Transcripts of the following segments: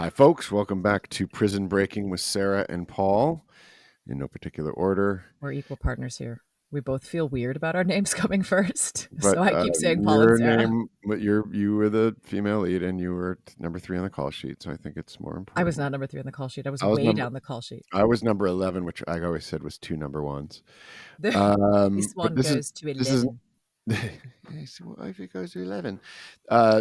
Hi, folks. Welcome back to Prison Breaking with Sarah and Paul, in no particular order. We're equal partners here. We both feel weird about our names coming first, But so I keep saying Paul and Sarah. but you were the female lead, and you were number 3 on the call sheet. So I think it's more important. I was not number 3 on the call sheet. I was way down the call sheet. I was number 11, which I always said was 2 number ones. This one goes to 11. I think it goes to 11.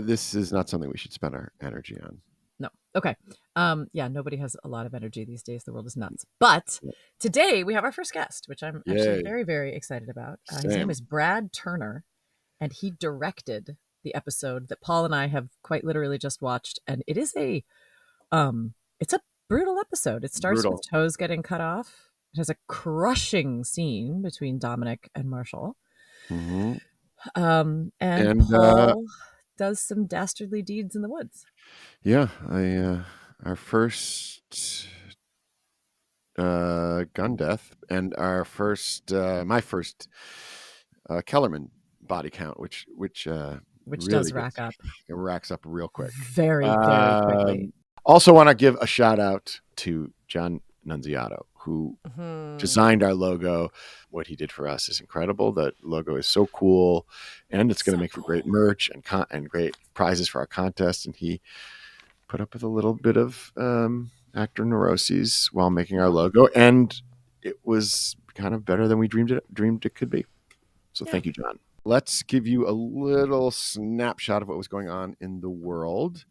This is not something we should spend our energy on. No. Okay. Yeah, nobody has a lot of energy these days. The world is nuts. But today we have our first guest, which I'm actually very, very excited about. His name is Brad Turner, and he directed the episode that Paul and I have quite literally just watched. And it is it's a brutal episode. It starts with toes getting cut off. It has a crushing scene between Dominic and Marshall. Mm-hmm. And Paul does some dastardly deeds in the woods. Yeah, our first gun death, and our my first Kellerman body count, which really does rack up. It racks up real quick, very quickly. Also, want to give a shout out to John Nunziato, who designed our logo. What he did for us is incredible. That logo is so cool, and it's going to make for great merch and great prizes for our contest. And he put up with a little bit of actor neuroses while making our logo, and it was kind of better than we dreamed it could be. So thank you, John. Let's give you a little snapshot of what was going on in the world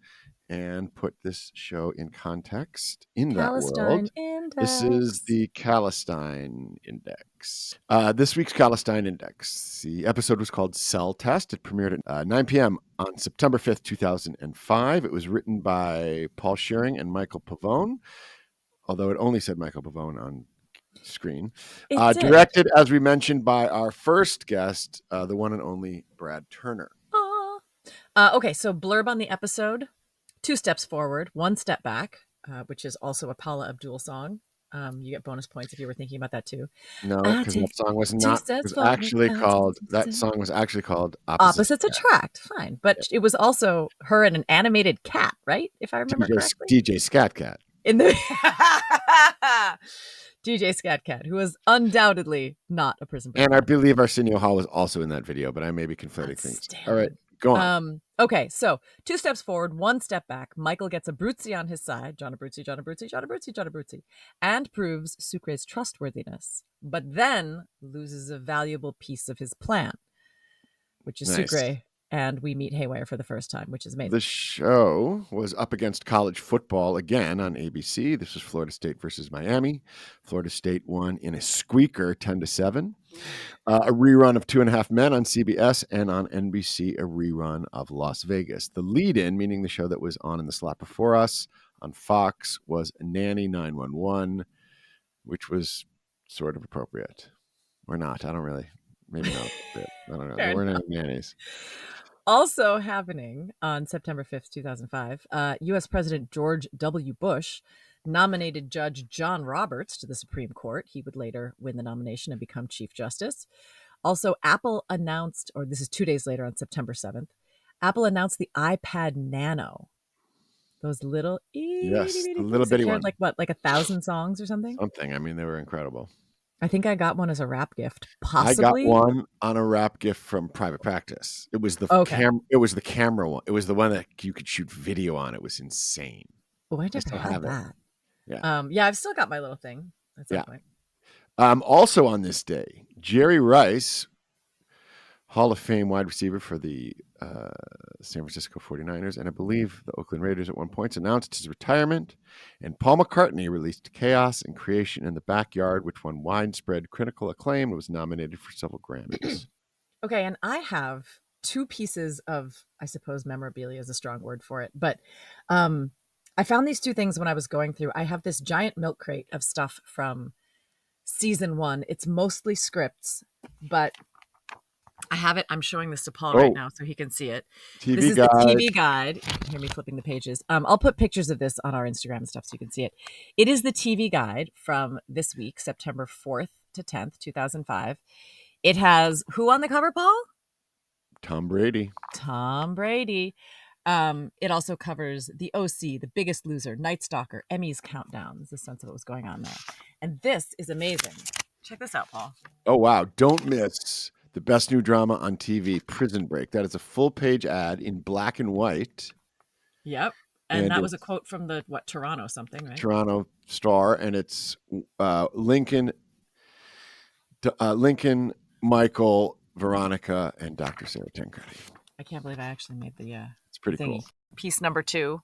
and put this show in context in that world. Index. This is the Adelstein Index. This week's Adelstein Index. The episode was called Cell Test. It premiered at 9 p.m. on September 5th, 2005. It was written by Paul Shearing and Michael Pavone, although it only said Michael Pavone on screen. Directed, as we mentioned, by our first guest, the one and only Brad Turner. Okay, so blurb on the episode. 2 steps forward, 1 step back, which is also a Paula Abdul song. You get bonus points if you were thinking about that too. No, because that song was actually called Opposites Attract. Fine, but it was also her and an animated cat, right? If I remember correctly. DJ Scat Cat. In the DJ Scat Cat, who was undoubtedly not a prison person. And I believe Arsenio Hall was also in that video, but I may be conflating things. All right. Go on. Okay, so 2 steps forward, 1 step back. Michael gets Abruzzi on his side, John Abruzzi, and proves Sucre's trustworthiness, but then loses a valuable piece of his plan, which is Sucre, and we meet Haywire for the first time, which is amazing. The show was up against college football again on ABC. This was Florida State versus Miami. Florida State won in a squeaker 10-7. A rerun of 2.5 Men on CBS, and on NBC, a rerun of Las Vegas. The lead-in, meaning the show that was on in the slot before us on Fox, was Nanny 911, which was sort of appropriate. Or not. I don't really. Maybe not appropriate. I don't know. There weren't any nannies. Also happening on September 5th, 2005, U.S. President George W. Bush nominated Judge John Roberts to the Supreme Court. He would later win the nomination and become Chief Justice. Also, Apple announced, or this is 2 days later on September 7th, Apple announced the iPad Nano. Those little bitty one. Like 1,000 songs or something? Something. I mean, they were incredible. I think I got one as a wrap gift. Possibly. I got one on a wrap gift from Private Practice. It was the it was the camera one. It was the one that you could shoot video on. It was insane. Oh, I never had that. Yeah. I've still got my little thing at some point. Also on this day, Jerry Rice, Hall of Fame wide receiver for the San Francisco 49ers, and I believe the Oakland Raiders at one point, announced his retirement. And Paul McCartney released Chaos and Creation in the Backyard, which won widespread critical acclaim and was nominated for several Grammys. Okay, and I have 2 pieces of, I suppose memorabilia is a strong word for it, but I found these 2 things when I was going through. I have this giant milk crate of stuff from season 1. It's mostly scripts, but I have it. I'm showing this to Paul right now so he can see it. This is the TV guide. You can hear me flipping the pages. I'll put pictures of this on our Instagram and stuff so you can see it. It is the TV guide from this week, September 4th to 10th, 2005. It has who on the cover, Paul? Tom Brady. Tom Brady. It also covers The OC, The Biggest Loser, Night Stalker, Emmy's Countdown. There's a sense of what was going on there. And this is amazing. Check this out, Paul. Oh, wow. Don't miss the best new drama on TV, Prison Break. That is a full-page ad in black and white. Yep. And that was a quote from the, Toronto something, right? Toronto Star. And it's Lincoln, Michael, Veronica, and Dr. Sarah Tenkati. I can't believe I actually made the it's pretty thingy. Cool. Piece number 2.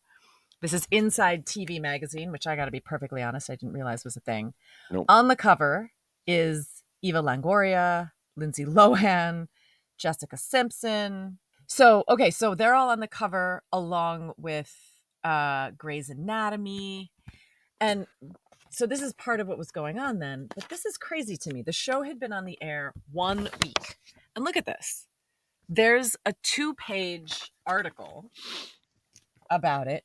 This is Inside TV Magazine, which I got to be perfectly honest, I didn't realize was a thing. Nope. On the cover is Eva Longoria, Lindsay Lohan, Jessica Simpson. So they're all on the cover along with Grey's Anatomy. And so this is part of what was going on then. But this is crazy to me. The show had been on the air 1 week. And look at this. There's a 2-page article about it.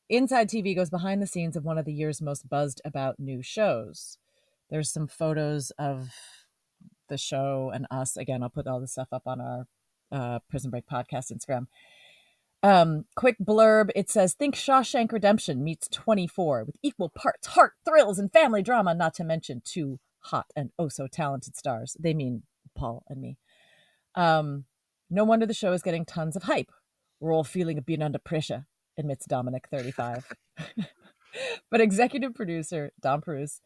Inside TV goes behind the scenes of one of the year's most buzzed about new shows. There's some photos of the show and us. Again, I'll put all this stuff up on our Prison Break podcast Instagram. Quick blurb. It says, think Shawshank Redemption meets 24 with equal parts heart, thrills, and family drama, not to mention 2 hot and oh so talented stars. They mean Paul and me. No wonder the show is getting tons of hype. We're all feeling a bit under pressure, admits Dominic, 35. But executive producer Don Perouse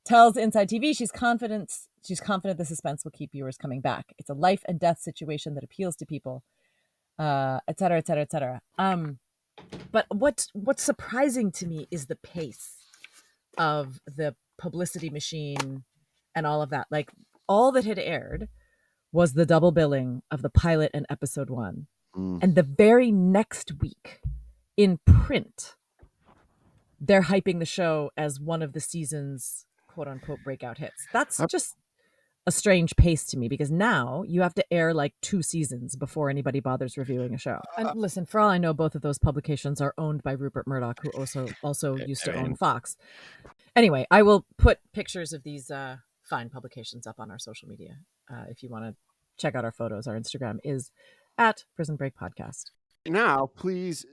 tells Inside TV she's confident the suspense will keep viewers coming back. It's a life and death situation that appeals to people, et cetera, et cetera, et cetera. But what's surprising to me is the pace of the publicity machine and all of that. Like, all that had aired was the double billing of the pilot and episode 1. And the very next week in print, they're hyping the show as one of the season's quote unquote breakout hits. That's just a strange pace to me, because now you have to air like 2 seasons before anybody bothers reviewing a show. And listen, for all I know, both of those publications are owned by Rupert Murdoch, who also used to own Fox. Anyway, I will put pictures of these fine publications up on our social media. If you want to check out our photos, our Instagram is at Prison Break Podcast. Now, please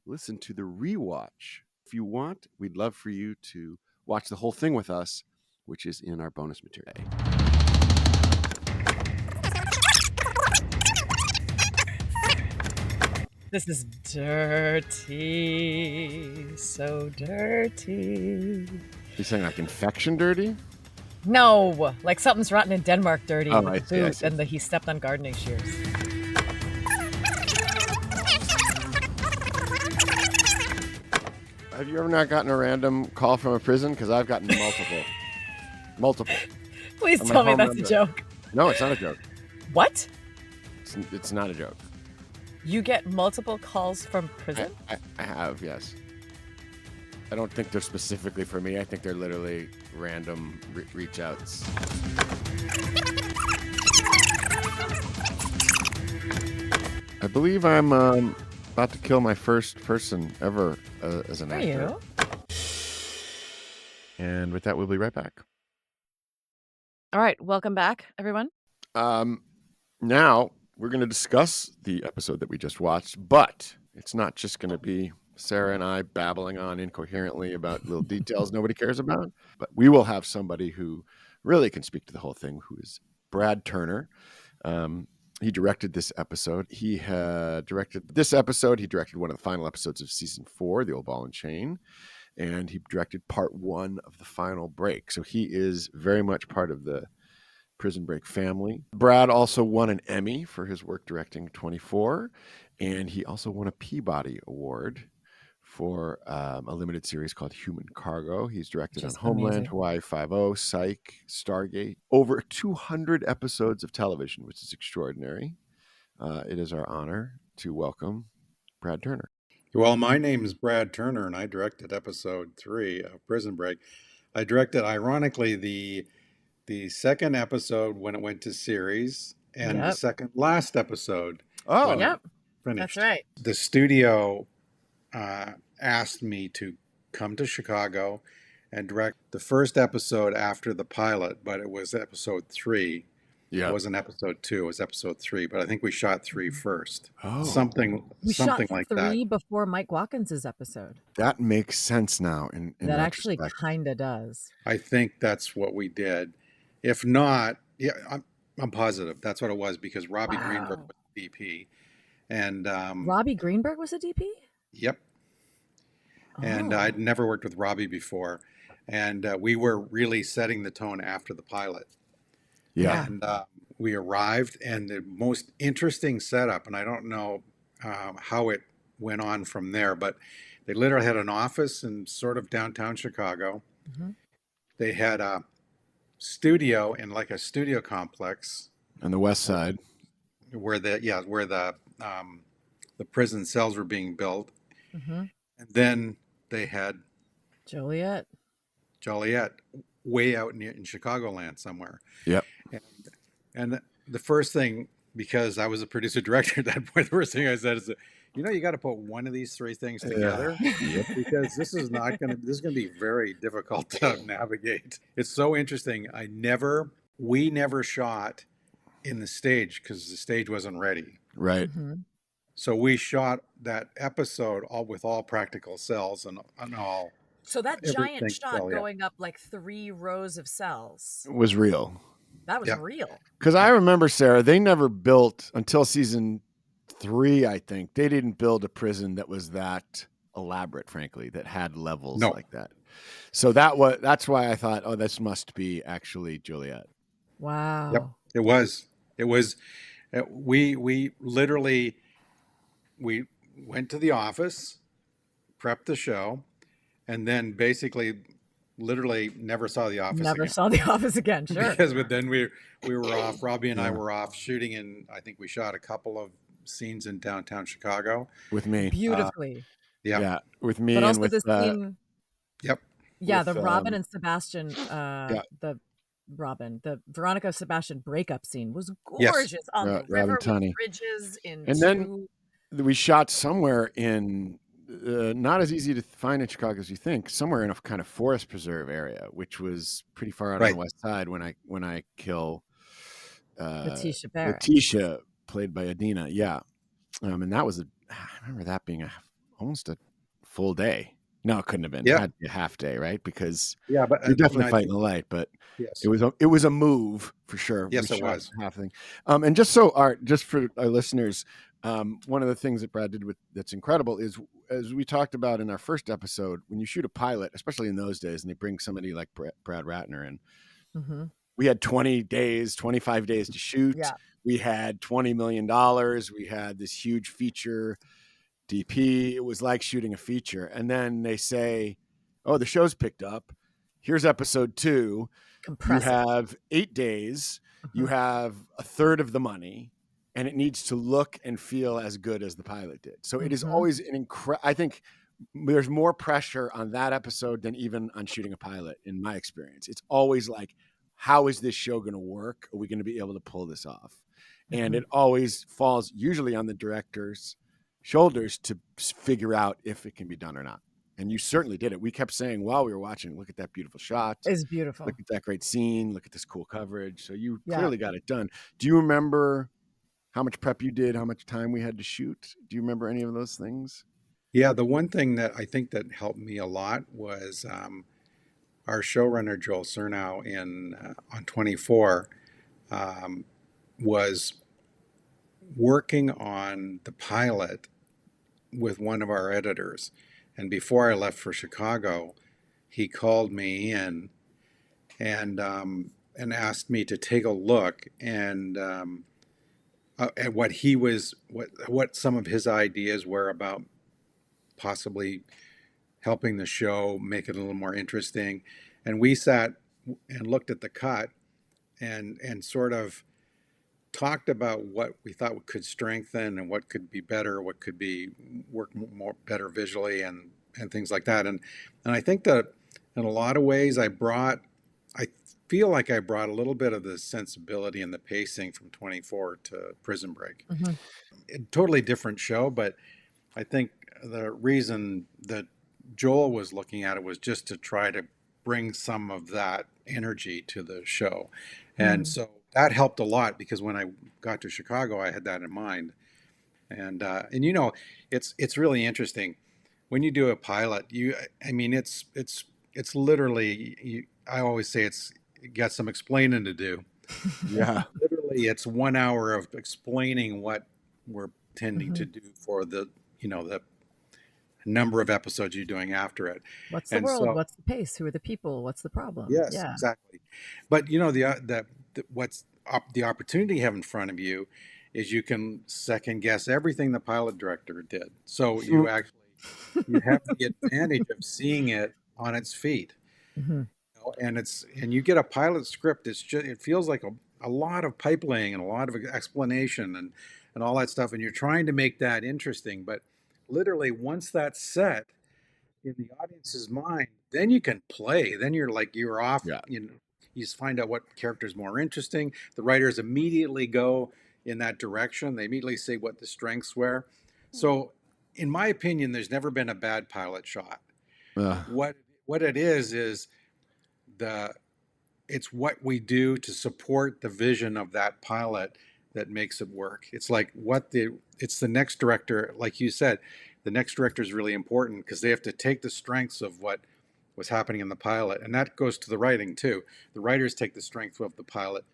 listen to the rewatch. If you want, we'd love for you to watch the whole thing with us, which is in our bonus material. This is dirty. So dirty. You're saying like infection dirty? No, like something's rotten in Denmark dirty. Oh, with the boot and he stepped on gardening shears. Have you ever not gotten a random call from a prison? Because I've gotten multiple. Please tell me that's a joke. No, it's not a joke. What? It's not a joke. You get multiple calls from prison? I have, yes. I don't think they're specifically for me. I think they're literally random reach outs. I believe I'm about to kill my first person ever as an actor. Are you? And with that, we'll be right back. All right. Welcome back, everyone. Now we're going to discuss the episode that we just watched, but it's not just going to be Sarah and I babbling on incoherently about little details nobody cares about, but we will have somebody who really can speak to the whole thing, who is Brad Turner. He directed this episode. He directed one of the final episodes of season 4, The Old Ball and Chain, and he directed part 1 of The Final Break. So he is very much part of the Prison Break family. Brad also won an Emmy for his work directing 24, and he also won a Peabody Award for a limited series called Human Cargo. He's directed on Homeland, amazing. Hawaii Five-0, Psych, Stargate. Over 200 episodes of television, which is extraordinary. It is our honor to welcome Brad Turner. Well, my name is Brad Turner, and I directed episode 3 of Prison Break. I directed, ironically, the second episode when it went to series, and the second last episode. Oh, yep. Finished. That's right. The studio asked me to come to Chicago and direct the first episode after the pilot, but it was episode 3. It wasn't episode 2, it was episode 3, but I think we shot 3 first. Oh. Something shot like 3 that. before Mike Watkins' episode. That makes sense now in that actually retrospect. kind of does. I think that's what we did. If not, yeah, I'm positive that's what it was, because Robbie Greenberg was DP. And Robbie Greenberg was a DP? Yep. And I'd never worked with Robbie before. And we were really setting the tone after the pilot. Yeah. And we arrived, and the most interesting setup, and I don't know how it went on from there, but they literally had an office in sort of downtown Chicago. Mm-hmm. They had a studio in like a studio complex on the west side, where the prison cells were being built. Mm-hmm. And then they had Joliet, way out in Chicagoland somewhere. Yep. And the first thing, because I was a producer director at that point, the first thing I said is, you got to put one of these 3 things together, because this is going to be very difficult to navigate. It's so interesting. We never shot in the stage because the stage wasn't ready. Right. Mm-hmm. So we shot that episode with all practical cells and all. So that giant shot going up like 3 rows of cells was real. That was real. Because I remember, Sarah, they never built until season 3, I think. They didn't build a prison that was that elaborate, frankly, that had levels like that. So that's why I thought, oh, this must be actually Joliet. Wow. Yep. It was. We literally, we went to the office, prepped the show, and then basically literally never saw the office again. Sure. Because then we were off. Robbie and I were off shooting, and I think we shot a couple of scenes in downtown Chicago with me. Beautifully. With me, but and also with the scene. Yep. Yeah, the Robin and Sebastian. The Veronica Sebastian breakup scene was gorgeous on the river with bridges then we shot somewhere in. Not as easy to find in Chicago as you think. Somewhere in a kind of forest preserve area, which was pretty far out on the west side. When I kill Letitia, played by Adina, and that was I remember that being almost a full day. No, it couldn't have been. It had to be a half day, right? Because but you're definitely fighting the light. But it was a move for sure. Yes, it was half thing. And just for our listeners. One of the things that Brad did that's incredible is, as we talked about in our first episode, when you shoot a pilot, especially in those days, and they bring somebody like Brad Ratner in, we had 20 days, 25 days to shoot. Yeah. We had $20 million. We had this huge feature DP. It was like shooting a feature. And then they say, oh, the show's picked up. Here's episode 2. You have 8 days. You have a third of the money. And it needs to look and feel as good as the pilot did. So it is always I think there's more pressure on that episode than even on shooting a pilot, in my experience. It's always like, how is this show going to work? Are we going to be able to pull this off? And it always falls usually on the director's shoulders to figure out if it can be done or not. And you certainly did it. We kept saying while we were watching, look at that beautiful shot. It's beautiful. Look at that great scene. Look at this cool coverage. So you clearly got it done. Do you remember how much prep you did, how much time we had to shoot? Do you remember any of those things? Yeah, the one thing that I think that helped me a lot was our showrunner, Joel Cernow, on 24, was working on the pilot with one of our editors. And before I left for Chicago, he called me in and asked me to take a look and at what some of his ideas were about possibly helping the show make it a little more interesting. And we sat and looked at the cut and sort of talked about what we thought could strengthen and what could be better, what could be work more better visually and things like that. And I think that in a lot of ways I feel like I brought a little bit of the sensibility and the pacing from 24 to Prison Break. A totally different show, but I think the reason that Joel was looking at it was just to try to bring some of that energy to the show. And so that helped a lot because when I got to Chicago, I had that in mind. And you know, it's really interesting when you do a pilot. I mean, it's literally. I always say it got some explaining to do. Yeah. Literally, it's 1 hour of explaining what we're tending Mm-hmm. to do for the number of episodes you're doing after it. What's the And world? so, What's the pace? Who are the people? What's the problem? yes, Yeah. exactly. But you know, the opportunity you have in front of you is you can second guess everything the pilot director did. So you have the advantage of seeing it on its feet. Mm-hmm. You know, and you get a pilot script. It feels like a lot of pipe laying and a lot of explanation and all that stuff. And you're trying to make that interesting, but literally once that's set in the audience's mind, then you can play. Then you're off. Yeah. You just find out what character is more interesting. The writers immediately go in that direction. They immediately say what the strengths were. So, in my opinion, there's never been a bad pilot shot. Uh, What it is the it's what we do to support the vision of that pilot that makes it work. It's the next director, like you said, the next director is really important because they have to take the strengths of what was happening in the pilot, and that goes to the writing too. The writers take the strength of the pilot,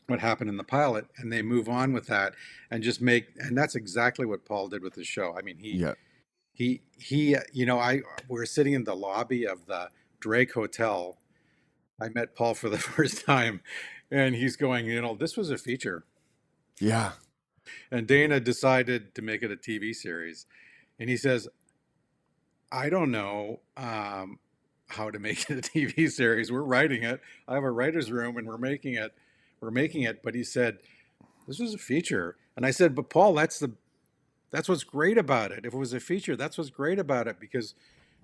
what happened in the pilot, and they move on with that and and that's exactly what Paul did with the show. I mean, yeah. you know, we were sitting in the lobby of the Drake Hotel. I met Paul for the first time, and he's going, you know, this was a feature. Yeah. And Dana decided to make it a TV series. And he says, I don't know how to make it a TV series. We're writing it. I have a writer's room and we're making it. We're making it. But he said, this was a feature. And I said, but Paul, that's what's great about it. If it was a feature, that's what's great about it because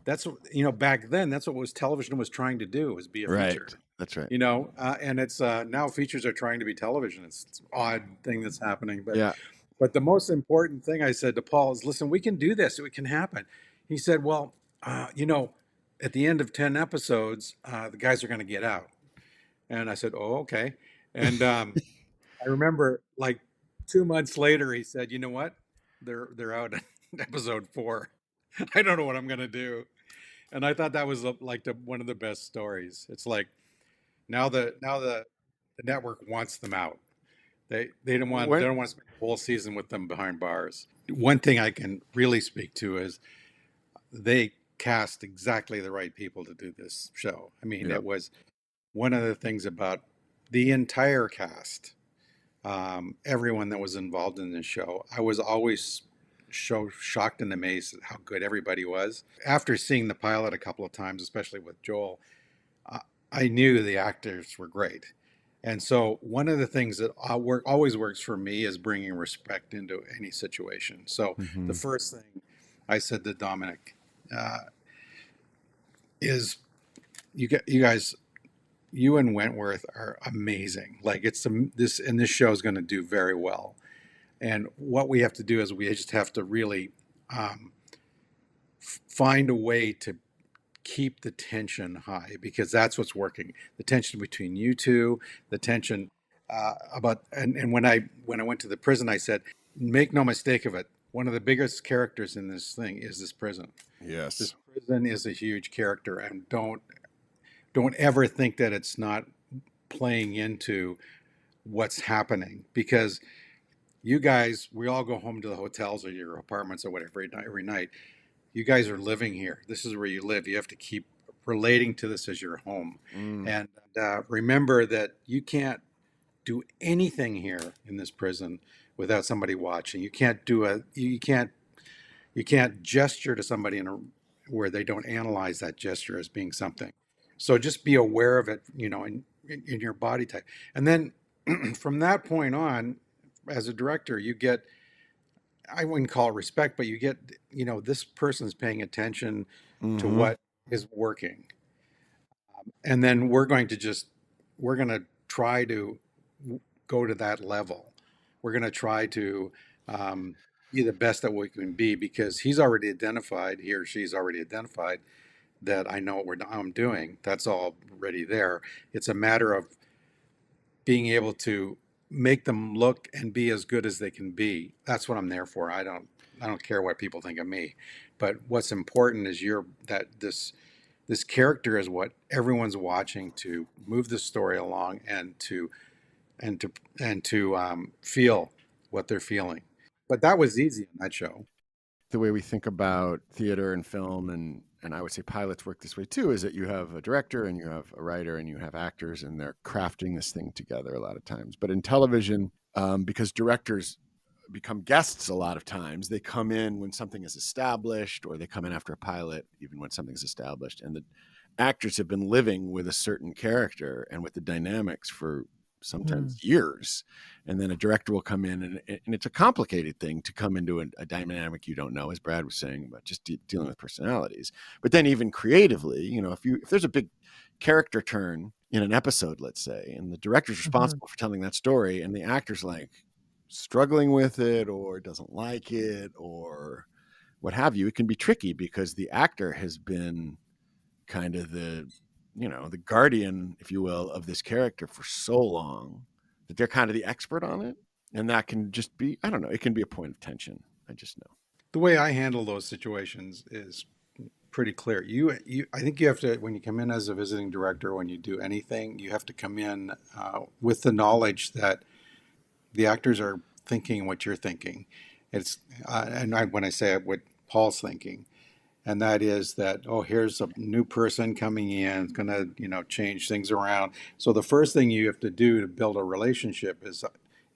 that's what, you know, back then, that's what television was trying to do, was be a feature. Right. That's right. You know, and it's now features are trying to be television. It's an odd thing that's happening, Yeah. but the most important thing I said to Paul is, listen, we can do this. It can happen. He said, well, you know, at the end of 10 episodes, the guys are going to get out. And I said, oh, okay. And I remember like 2 months later, he said, you know what? They're out in episode 4. I don't know what I'm going to do. And I thought that was like one of the best stories. It's like, now the network wants them out. They When don't want to spend the whole season with them behind bars. One thing I can really speak to is they cast exactly the right people to do this show. I mean, yeah. it was one of the things about the entire cast, everyone that was involved in this show. I was always shocked and amazed at how good everybody was. After seeing the pilot a couple of times, especially with Joel, uh, I knew the actors were great. And so one of the things that always works for me is bringing respect into any situation. So the Mhm. first thing I said to Dominic uh, is, you guys, you and Wentworth are amazing. Like this show is going to do very well. And what we have to do is we just have to really um, find a way to keep the tension high because that's what's working. The tension between you two, the tension and when I went to the prison, I said, make no mistake of it. One of the biggest characters in this thing is this prison. This Yes. prison is a huge character, and don't ever think that it's not playing into what's happening because you guys, we all go home to the hotels or your apartments or whatever every night. You guys are living here. This is where you live. You have to keep relating to this as your home. Mm. And remember that you can't do anything here in this prison without somebody watching. You can't gesture to somebody where they don't analyze that gesture as being something. So just be aware of it, you know, in your body type. And then from that point on, as a director, you get, I wouldn't call it respect, but you get, you know, this person's paying attention to Hmm. what is working. And then we're going to try to go to that level. We're going to try to be the best that we can be because he or she's already identified that I know what I'm doing. That's already there. It's a matter of being able to make them look and be as good as they can be. That's what I'm there for. I don't care what people think of me, but what's important is this character is what everyone's watching to move the story along and to feel what they're feeling. But that was easy in that show. The way we think about theater and film, and I would say pilots work this way too, is that you have a director and you have a writer and you have actors, and they're crafting this thing together a lot of times. But in television, because directors become guests a lot of times, they come in when something is established, or they come in after a pilot even when something's established, and the actors have been living with a certain character and with the dynamics for sometimes years, and then a director will come in, and it's a complicated thing to come into a dynamic you don't know, as Brad was saying, about just dealing with personalities. But then even creatively, if there's a big character turn in an episode, let's say, and the director's responsible for telling that story, and the actor's like struggling with it or doesn't like it or what have you, it can be tricky because the actor has been kind of the guardian, if you will, of this character for so long that they're kind of the expert on it. And that can just be, I don't know, it can be a point of tension. I just know. The way I handle those situations is pretty clear. I think you have to, when you come in as a visiting director, when you do anything, you have to come in with the knowledge that the actors are thinking what you're thinking. When I say what Paul's thinking, and that is that, oh, here's a new person coming in, going to change things around. So the first thing you have to do to build a relationship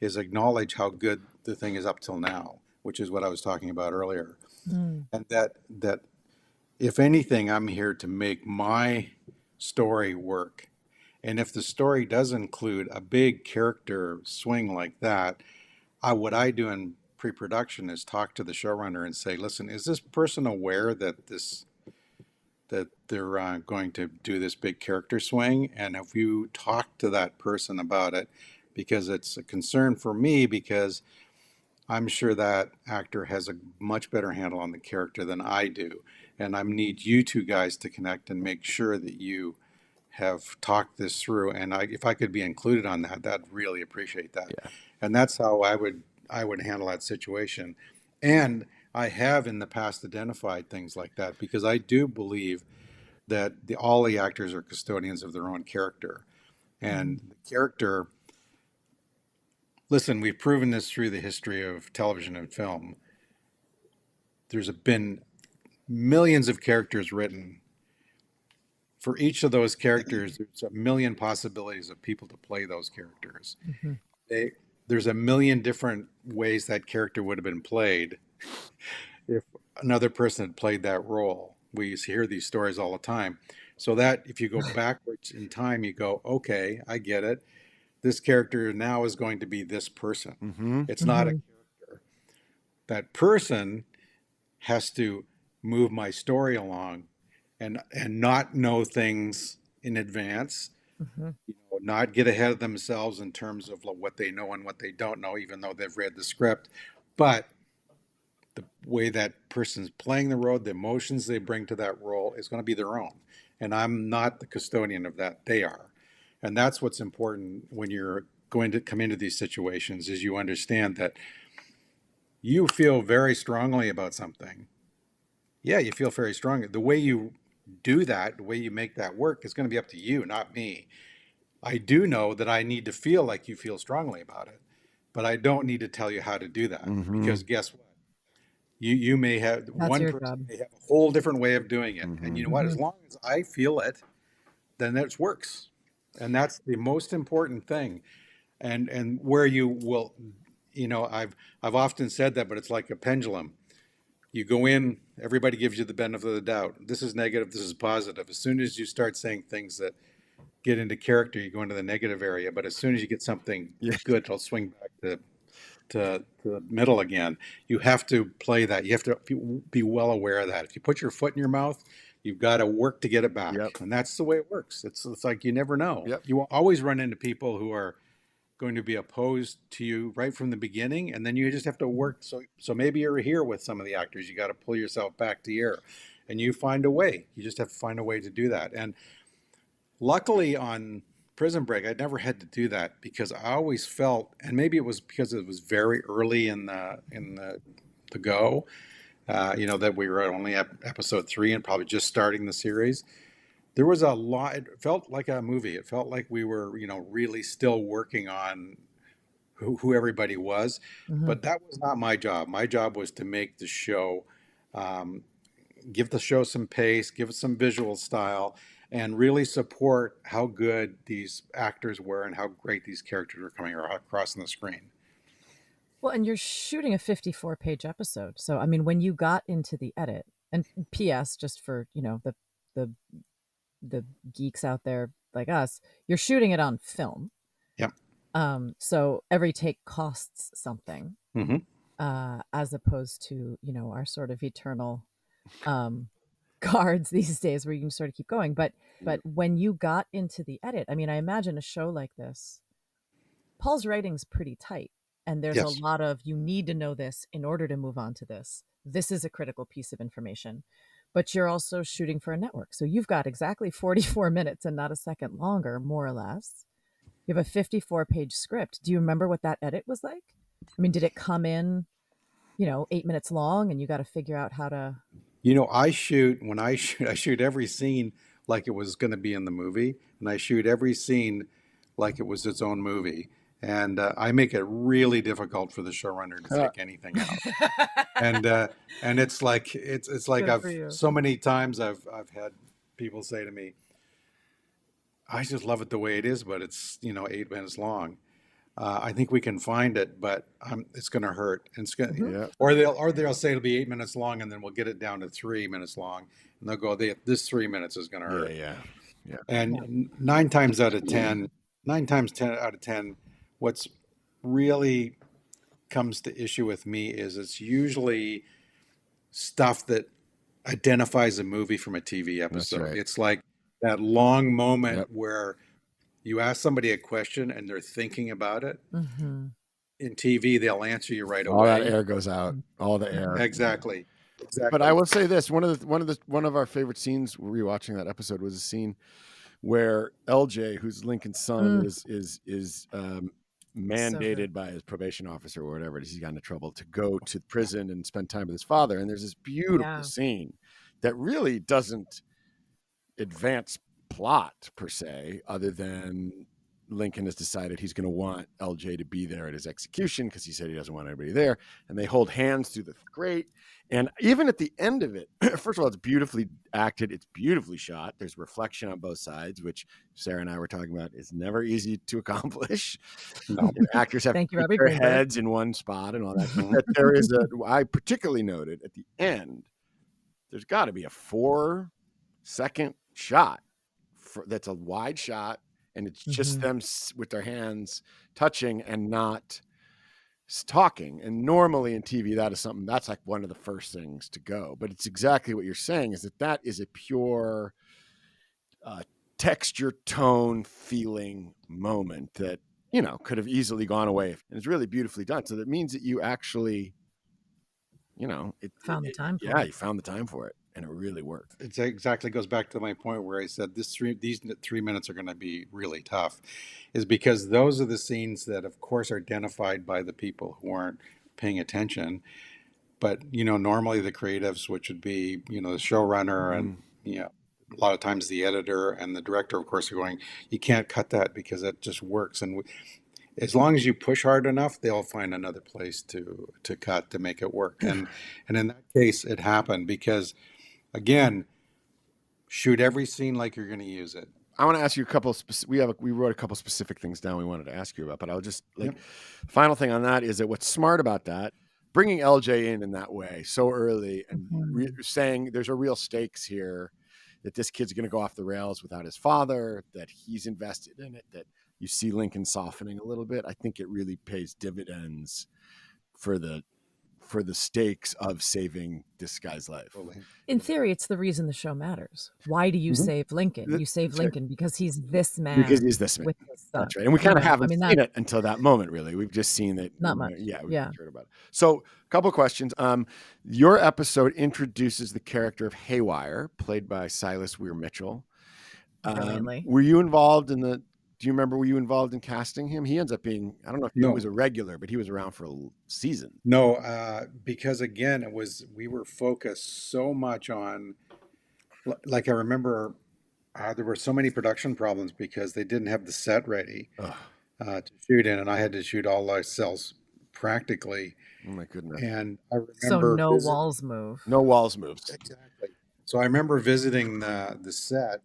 is acknowledge how good the thing is up till now, which is what I was talking about earlier. And that if anything, I'm here to make my story work. And if the story does include a big character swing like that, what I do in pre-production is talk to the showrunner and say, listen, is this person aware that they're going to do this big character swing? And have you talked to that person about it? Because it's a concern for me, because I'm sure that actor has a much better handle on the character than I do. And I need you two guys to connect and make sure that you have talked this through. And if I could be included on that, I'd really appreciate that. Yeah. And that's how I would handle that situation. And I have in the past identified things like that, because I do believe that all the actors are custodians of their own character. And the character, listen, we've proven this through the history of television and film. There's been millions of characters written. For each of those characters, there's a million possibilities of people to play those characters. There's a million different ways that character would have been played if another person had played that role. We hear these stories all the time. So that if you go backwards in time, you go, okay, I get it. This character now is going to be this person. It's not a character. That person has to move my story along and not know things in advance, not get ahead of themselves in terms of what they know and what they don't know, even though they've read the script. But the way that person's playing the role, the emotions they bring to that role is going to be their own. And I'm not the custodian of that. They are. And that's what's important when you're going to come into these situations, is you understand that you feel very strongly about something. Yeah, you feel very strongly. The way you do that, the way you make that work is going to be up to you, not me. I do know that I need to feel like you feel strongly about it, but I don't need to tell you how to do that, because guess what? You may have one person may have a whole different way of doing it. And you know what? As long as I feel it, then it works. And that's the most important thing. And where you will, I've often said that, but it's like a pendulum. You go in, everybody gives you the benefit of the doubt. This is negative, this is positive. As soon as you start saying things that get into character, you go into the negative area. But as soon as you get something good, it'll swing back to the middle again. You have to play that. You have to be well aware of that. If you put your foot in your mouth, you've got to work to get it back. And that's the way it works. It's like you never know. You will always run into people who are going to be opposed to you right from the beginning, and then you just have to work. So maybe you're here with some of the actors. You got to pull yourself back to here, and you find a way. You just have to find a way to do that. And luckily on Prison Break, I never had to do that because I always felt, and maybe it was because it was very early in the go, that we were only at episode 3 and probably just starting the series. There was a lot. It felt like a movie. It felt like we were, really still working on who everybody was. Mm-hmm. But that was not my job. My job was to make the show, give the show some pace, give it some visual style, and really support how good these actors were and how great these characters were coming across on the screen. Well, and you're shooting a 54-page episode. So, I mean, when you got into the edit, and P.S., just for, the geeks out there like us, you're shooting it on film. Yep. So every take costs something, mm-hmm. As opposed to, our sort of eternal cards these days where you can sort of keep going. But when you got into the edit, I mean, I imagine a show like this, Paul's writing's pretty tight. And there's a lot of, you need to know this in order to move on to this. This is a critical piece of information. But you're also shooting for a network. So you've got exactly 44 minutes and not a second longer, more or less. You have a 54-page script. Do you remember what that edit was like? I mean, did it come in, 8 minutes long and you got to figure out how to... I shoot every scene like it was going to be in the movie. And I shoot every scene like it was its own movie. And I make it really difficult for the showrunner to take anything out. And it's like so many times I've had people say to me, I just love it the way it is, but it's 8 minutes long. I think we can find it, but it's going to hurt. And it's going or they'll say it'll be 8 minutes long, and then we'll get it down to 3 minutes long, and they'll go, this 3 minutes is going to hurt. Yeah. And 9 times out of 10, what's really comes to issue with me is it's usually stuff that identifies a movie from a TV episode. That's right. It's like that long moment where you ask somebody a question and they're thinking about it. Mm-hmm. In TV, they'll answer you right away. All that air goes out. All the air. Exactly. But I will say this: one of our favorite scenes rewatching that episode was a scene where LJ, who's Lincoln's son, is mandated by his probation officer or whatever it is, he's gotten into trouble to go to prison and spend time with his father. And there's this beautiful scene that really doesn't advance plot per se, other than Lincoln has decided he's going to want LJ to be there at his execution because he said he doesn't want anybody there. And they hold hands through the grate. And even at the end of it, first of all, it's beautifully acted. It's beautifully shot. There's reflection on both sides, which Sarah and I were talking about is never easy to accomplish. No. Actors have to put their heads in one spot and all that. But there is I particularly noted at the end, there's got to be a 4-second shot that's a wide shot. And it's just them with their hands touching and not talking. And normally in TV, that is something that's like one of the first things to go. But it's exactly what you're saying, is that is a pure texture, tone, feeling moment that, could have easily gone away. And it's really beautifully done. So that means that you actually, found the time for it. Yeah, you found the time for it. And it really worked. It exactly goes back to my point where I said these 3 minutes are going to be really tough, is because those are the scenes that, of course, are identified by the people who aren't paying attention. But, normally the creatives, which would be, the showrunner and, a lot of times the editor and the director, of course, are going, you can't cut that because it just works. And as long as you push hard enough, they'll find another place to cut to make it work. And in that case, it happened because, again, shoot every scene like you're going to use it. I want to ask you a couple. We wrote a couple specific things down we wanted to ask you about, but I'll just final thing on that is that what's smart about that, bringing LJ in that way so early and saying there's a real stakes here, that this kid's going to go off the rails without his father, that he's invested in it, that you see Lincoln softening a little bit. I think it really pays dividends for the stakes of saving this guy's life. In theory, it's the reason the show matters. Why do you save Lincoln? You save Lincoln because he's this man. Because he's this man. With his son. That's right. And we kind of haven't seen it until that moment, really. We've just seen it. Not much. We've heard about it. So a couple of questions. Your episode introduces the character of Haywire, played by Silas Weir Mitchell. Were you involved in the do you remember, were you involved in casting him? He ends up being, I don't know if he was a regular, but he was around for a season. No, because again, we were focused so much on, like I remember there were so many production problems because they didn't have the set ready to shoot in, and I had to shoot all our cells practically. Oh my goodness. And I remember so no walls move. No walls moves. Exactly. So I remember visiting the set,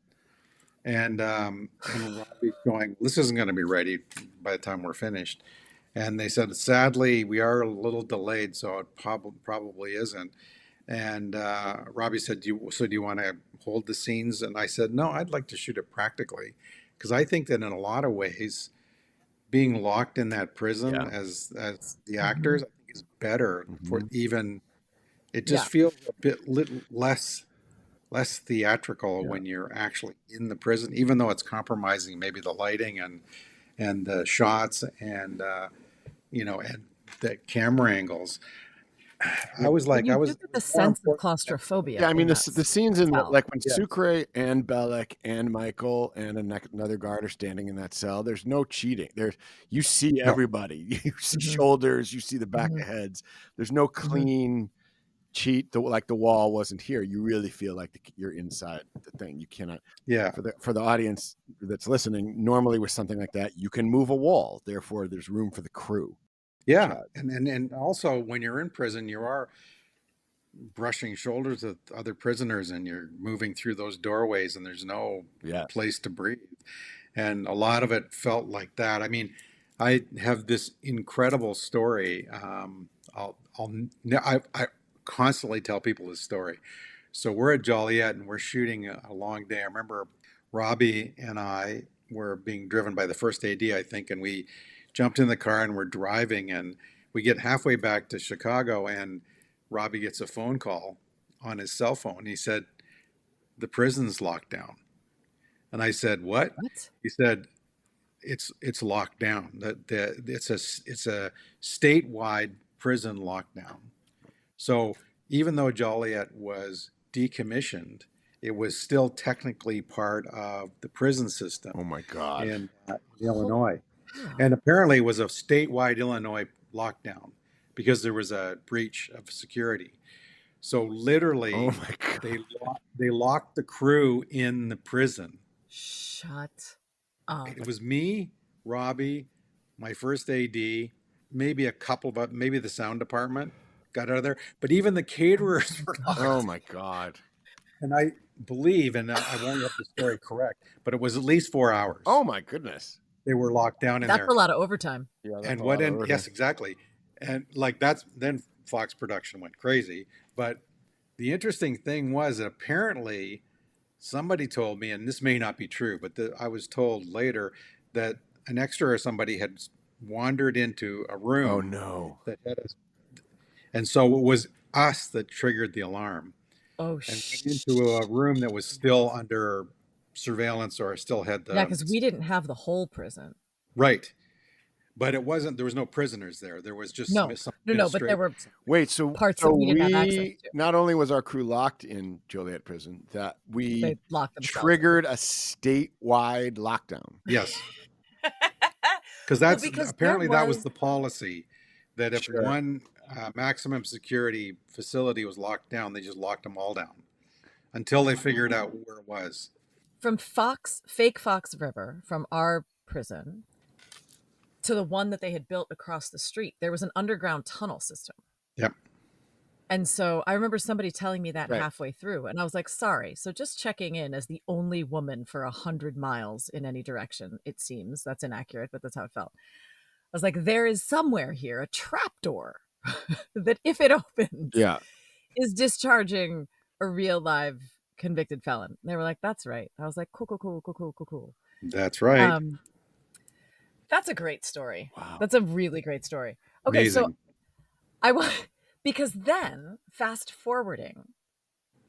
and Robbie's going, this isn't going to be ready by the time we're finished. And they said, sadly, we are a little delayed, so it probably isn't. And Robbie said, do you want to hold the scenes? And I said, no, I'd like to shoot it practically, because I think that in a lot of ways, being locked in that prison as the actors, I think is better for even. It just feels a bit less theatrical when you're actually in the prison, even though it's compromising maybe the lighting and the shots and and the camera angles. I was like, I was the sense of claustrophobia. Yeah, I mean the scenes in like when Sucre and Bellick and Michael and another guard are standing in that cell. There's no cheating. You see everybody. You see shoulders. You see the back of heads. There's no clean cheat. Like the wall wasn't here. You really feel like you're inside the thing. You cannot. Yeah. For the audience that's listening, normally with something like that, you can move a wall. Therefore, there's room for the crew. Yeah, and also when you're in prison, you are brushing shoulders with other prisoners, and you're moving through those doorways, and there's no place to breathe. And a lot of it felt like that. I mean, I have this incredible story. I constantly tell people this story. So we're at Joliet, and we're shooting a long day. I remember Robbie and I were being driven by the first AD, I think, and we jumped in the car and we're driving, and we get halfway back to Chicago, and Robbie gets a phone call on his cell phone. He said, the prison's locked down. And I said, what? He said, it's locked down. It's a statewide prison lockdown. So even though Joliet was decommissioned, it was still technically part of the prison system. Oh my God. In Illinois. And apparently it was a statewide Illinois lockdown because there was a breach of security. So literally, they locked the crew in the prison. Shut up. It was me, Robbie, my first AD, maybe a couple, but maybe the sound department got out of there. But even the caterers were locked. Oh my God. And I believe, and I won't get the story correct, but it was at least 4 hours. Oh my goodness. They were locked down in there. That's a lot of overtime. Yeah, and yes, exactly. And like then Fox production went crazy. But the interesting thing was that apparently somebody told me, and this may not be true, but I was told later that an extra or somebody had wandered into a room. Oh no. That had and so it was us that triggered the alarm. Oh, and went into a room that was still under surveillance or still had the... Yeah, because we didn't have the whole prison. Right. But it wasn't, there was no prisoners there. There was just no, but there were parts that we didn't have access to. Not only was our crew locked in Joliet prison, that we triggered a statewide lockdown. Yes. Because apparently that was the policy, that if one maximum security facility was locked down, they just locked them all down until they figured out where it was. From fake Fox River, from our prison, to the one that they had built across the street, there was an underground tunnel system. Yep. And so I remember somebody telling me that halfway through, and I was like, sorry. So just checking in as the only woman for 100 miles in any direction, it seems. That's inaccurate, but that's how it felt. I was like, there is somewhere here a trapdoor that if it opens, is discharging a real live convicted felon. They were like, that's right. I was like, cool. That's right. That's a great story. Wow. That's a really great story. Okay, amazing. So because then fast forwarding,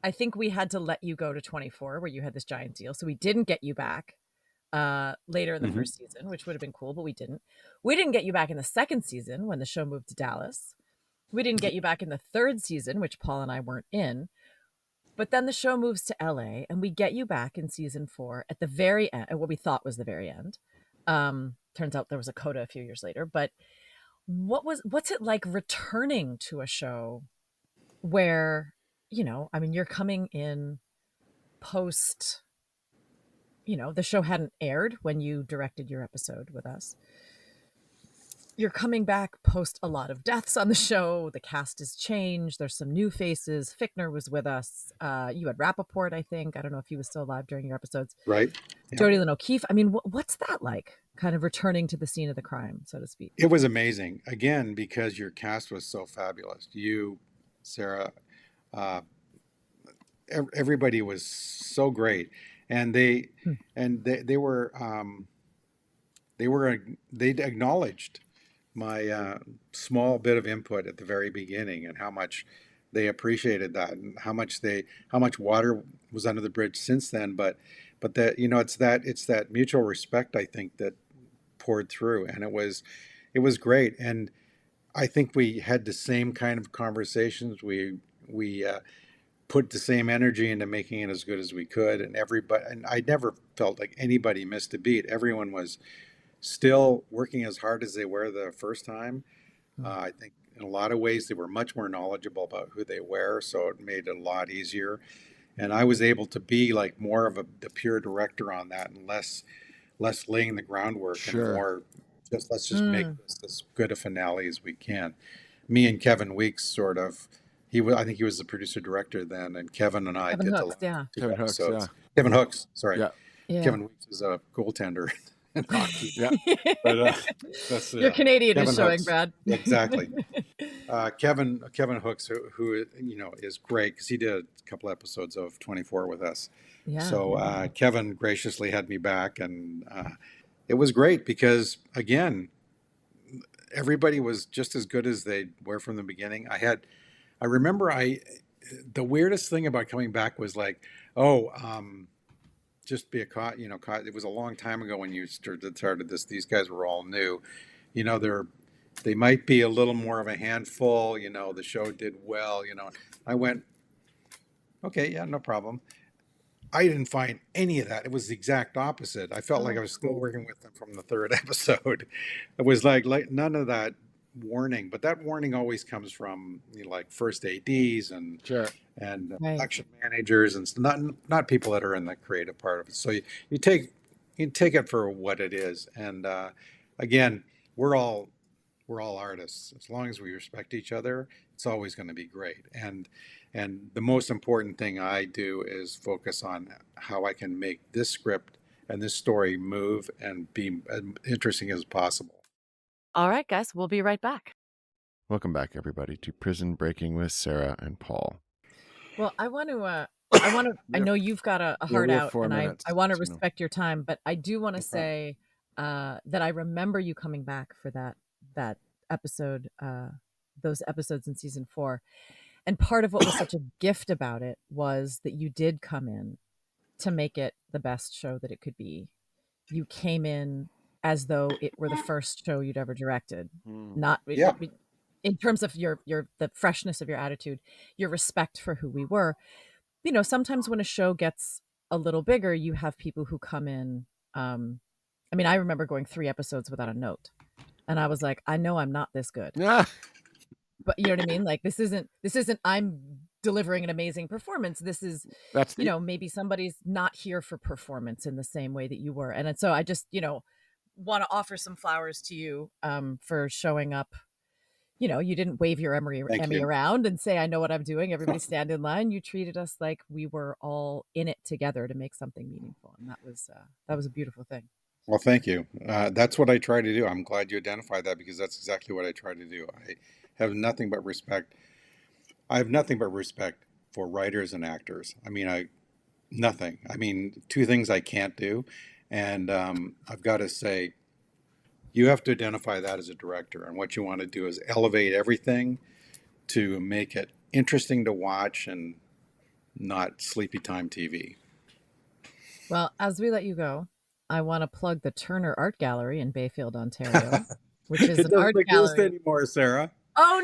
I think we had to let you go to 24 where you had this giant deal. So we didn't get you back later in the first season, which would have been cool, but we didn't. We didn't get you back in the second season when the show moved to Dallas. We didn't get you back in the third season, which Paul and I weren't in. But then the show moves to LA and we get you back in season 4 at the very end, what we thought was the very end. Turns out there was a coda a few years later. But what's it like returning to a show where, I mean, you're coming in post, the show hadn't aired when you directed your episode with us. You're coming back post a lot of deaths on the show. The cast has changed. There's some new faces. Fichtner was with us. You had Rappaport, I think. I don't know if he was still alive during your episodes. Right. Yeah. Jodie Lynn O'Keefe. I mean, what's that like? Kind of returning to the scene of the crime, so to speak. It was amazing. Again, because your cast was so fabulous. You, Sarah, everybody was so great. And they acknowledged my small bit of input at the very beginning, and how much they appreciated that, and how much water was under the bridge since then. But that, it's that mutual respect, I think, that poured through, and it was great. And I think we had the same kind of conversations. We put the same energy into making it as good as we could, and I never felt like anybody missed a beat. Everyone was still working as hard as they were the first time. I think in a lot of ways they were much more knowledgeable about who they were, so it made it a lot easier. And I was able to be like more of the pure director on that, and less laying the groundwork. Sure. And more let's just make this as good a finale as we can. Me and Kevin Weeks sort of, I think he was the producer director then, and Kevin and I did Hooks, Kevin Hooks, yeah. Kevin Hooks, sorry. Yeah. Kevin Weeks is a goaltender in hockey. Yeah. But that's your Canadian Kevin is showing, Hooks. Brad. Exactly. Kevin Hooks, who is great, because he did a couple episodes of 24 with us. Yeah. So Kevin graciously had me back, and it was great because, again, everybody was just as good as they were from the beginning. I remember the weirdest thing about coming back was like, just be caught. It was a long time ago when you started this. These guys were all new. They might be a little more of a handful. The show did well. I went, okay, yeah, no problem. I didn't find any of that. It was the exact opposite. I felt like I was still working with them from the third episode. It was like none of that warning, but that warning always comes from like first ADs and sure. and action managers, and not people that are in the creative part of it. So you take it for what it is. And again, we're all artists. As long as we respect each other, it's always going to be great. And the most important thing I do is focus on how I can make this script and this story move and be as interesting as possible. All right, guys, we'll be right back. Welcome back, everybody, to Prison Breaking with Sarah and Paul. Well, I want to, I know you've got a heart out, and I want to respect your time, but I do want to say that I remember you coming back for that episode, those episodes in season 4. And part of what was such a gift about it was that you did come in to make it the best show that it could be. You came in as though it were the first show you'd ever directed. Not in terms of the freshness of your attitude, your respect for who we were. Sometimes when a show gets a little bigger, you have people who come in. I mean, I remember going 3 episodes without a note, and I was like, I know I'm not this good. Yeah. But you know what I mean? Like, this isn't I'm delivering an amazing performance. This is, maybe somebody's not here for performance in the same way that you were. And so I just, want to offer some flowers to you for showing up. You didn't wave your Emmy around and say, I know what I'm doing. Everybody stand in line. You treated us like we were all in it together to make something meaningful. And that was a beautiful thing. Well, thank you. That's what I try to do. I'm glad you identified that, because that's exactly what I try to do. I have nothing but respect. I have nothing but respect for writers and actors. I mean, nothing. I mean, 2 things I can't do. And I've got to say, you have to identify that as a director. And what you want to do is elevate everything to make it interesting to watch and not sleepy time TV. Well, as we let you go, I want to plug the Turner Art Gallery in Bayfield, Ontario, which is an art gallery. It doesn't exist anymore, Sarah. Oh,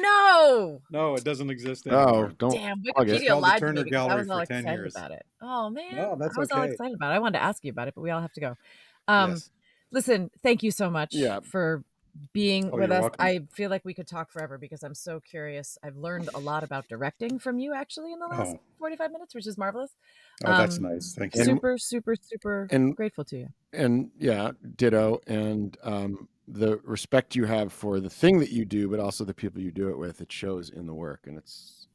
no. No, it doesn't exist anymore. Oh, don't. Damn, Wikipedia lied to me because I was all for 10 excited years. about it. Oh, man. No, that's I was okay. all excited about it. I wanted to ask you about it, but we all have to go. Yes. Listen, thank you so much for being with us. Welcome. I feel like we could talk forever because I'm so curious. I've learned a lot about directing from you actually in the last 45 minutes, which is marvelous. That's nice. Thank you. Super, super, super grateful to you. And ditto. And the respect you have for the thing that you do, but also the people you do it with, it shows in the work. And it's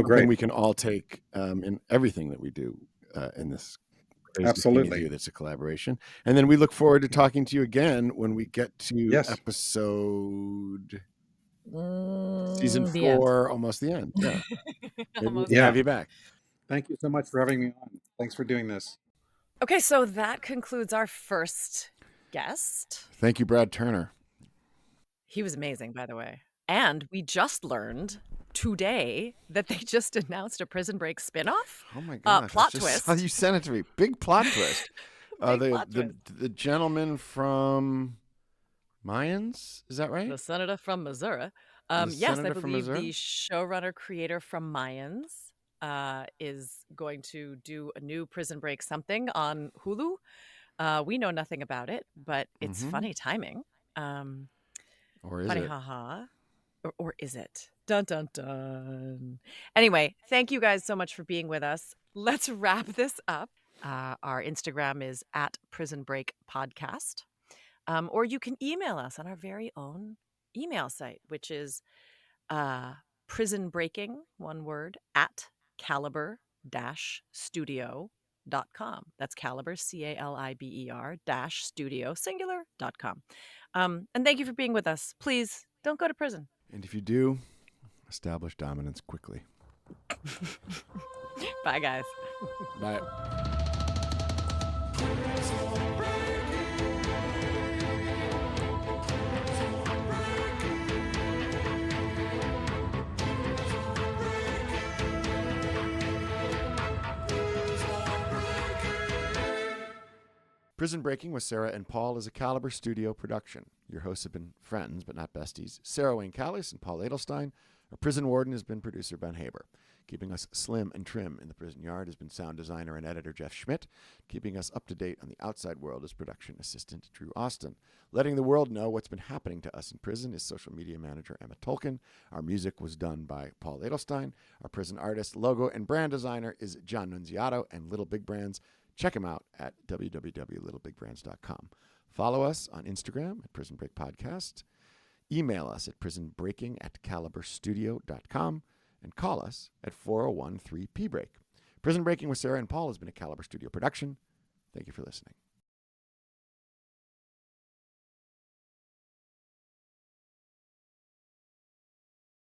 great. We can all take in everything that we do in this crazy Absolutely thing you do that's a collaboration. And then we look forward to talking to you again when we get to episode season 4, almost the end. Yeah. We'll have you back. Thank you so much for having me on. Thanks for doing this. Okay, so that concludes our first guest. Thank you, Brad Turner. He was amazing, by the way. And we just learned today that they just announced a Prison Break spinoff. Oh my gosh. Plot twist. You sent it to me. Big plot twist. Plot twist. The gentleman from Mayans, is that right? The senator from Missouri. Yes, I believe the showrunner creator from Mayans is going to do a new Prison Break something on Hulu. We know nothing about it, but it's funny timing. Or is funny, it? haha. Or is it? Dun, dun, dun. Anyway, thank you guys so much for being with us. Let's wrap this up. Our Instagram is @Prison Break Podcast. Or you can email us on our very own email site, which is prisonbreaking, one word, @caliber-studio.com. That's Caliber, CALIBER-studio, singular.com. And thank you for being with us. Please don't go to prison. And if you do, establish dominance quickly. Bye, guys. Bye. Prison Breaking with Sarah and Paul is a Caliber Studio production. Your hosts have been friends, but not besties. Sarah Wayne Callies and Paul Adelstein. Our prison warden has been producer Ben Haber. Keeping us slim and trim in the prison yard has been sound designer and editor Jeff Schmidt. Keeping us up to date on the outside world is production assistant Drew Austin. Letting the world know what's been happening to us in prison is social media manager Emma Tolkien. Our music was done by Paul Adelstein. Our prison artist, logo, and brand designer is John Nunziato and Little Big Brands. Check him out at www.littlebigBrands.com. Follow us on Instagram at Prison Break Podcast. Email us at prisonbreaking@caliberstudio.com and call us at 401-3-P-Break. Prison Breaking with Sarah and Paul has been a Caliber Studio production. Thank you for listening.